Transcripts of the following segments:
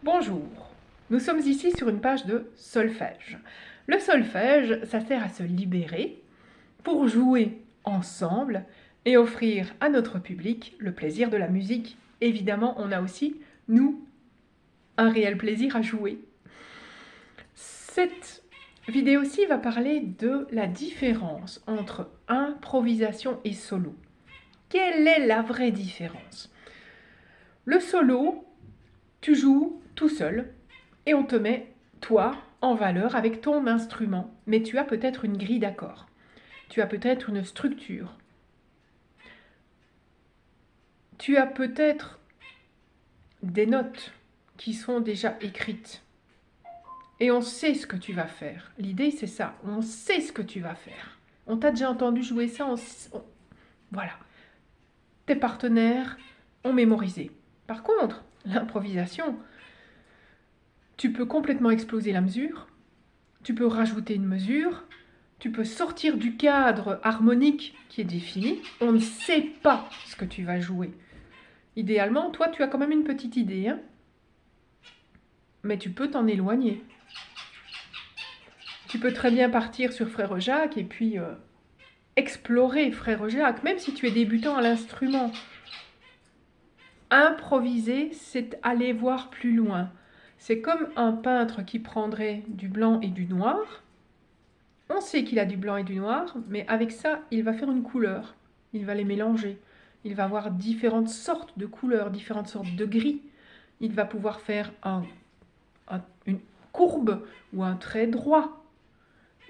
Bonjour, nous sommes ici sur une page de solfège. Le solfège, ça sert à se libérer pour jouer ensemble et offrir à notre public le plaisir de la musique. Évidemment, on a aussi, nous, un réel plaisir à jouer. Cette vidéo-ci va parler de la différence entre improvisation et solo. Quelle est la vraie différence? Le solo, tu joues tout seul et on te met, toi, en valeur avec ton instrument. Mais tu as peut-être une grille d'accords. Tu as peut-être une structure. Tu as peut-être des notes qui sont déjà écrites. Et on sait ce que tu vas faire. L'idée, c'est ça. On sait ce que tu vas faire. On t'a déjà entendu jouer ça. Voilà. Tes partenaires ont mémorisé. Par contre, l'improvisation, tu peux complètement exploser la mesure, tu peux rajouter une mesure, tu peux sortir du cadre harmonique qui est défini. On ne sait pas ce que tu vas jouer. Idéalement, toi, tu as quand même une petite idée, hein, mais tu peux t'en éloigner. Tu peux très bien partir sur Frère Jacques et puis explorer Frère Jacques, même si tu es débutant à l'instrument. Improviser, c'est aller voir plus loin. C'est comme un peintre qui prendrait du blanc et du noir. On sait qu'il a du blanc et du noir, mais avec ça, il va faire une couleur. Il va les mélanger. Il va avoir différentes sortes de couleurs, différentes sortes de gris. Il va pouvoir faire une courbe ou un trait droit.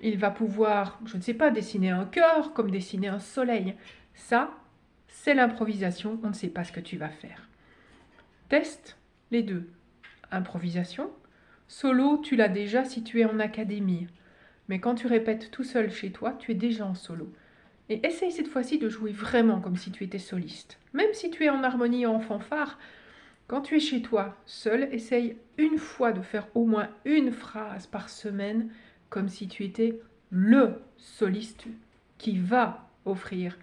Il va pouvoir, je ne sais pas, dessiner un cœur comme dessiner un soleil. Ça, c'est l'improvisation. On ne sait pas ce que tu vas faire. Teste les deux. Improvisation. Solo, tu l'as déjà si tu es en académie. Mais quand tu répètes tout seul chez toi, tu es déjà en solo. Et essaye cette fois-ci de jouer vraiment comme si tu étais soliste. Même si tu es en harmonie ou en fanfare, quand tu es chez toi seul, essaye une fois de faire au moins une phrase par semaine comme si tu étais le soliste qui va offrir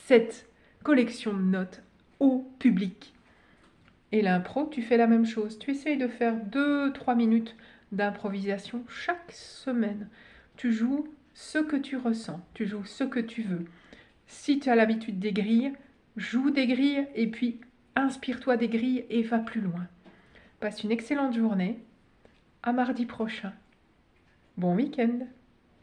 cette collection de notes au public. Et l'impro, tu fais la même chose. Tu essayes de faire 2-3 minutes d'improvisation chaque semaine. Tu joues ce que tu ressens, tu joues ce que tu veux. Si tu as l'habitude des grilles, joue des grilles et puis inspire-toi des grilles et va plus loin. Passe une excellente journée. À mardi prochain. Bon week-end.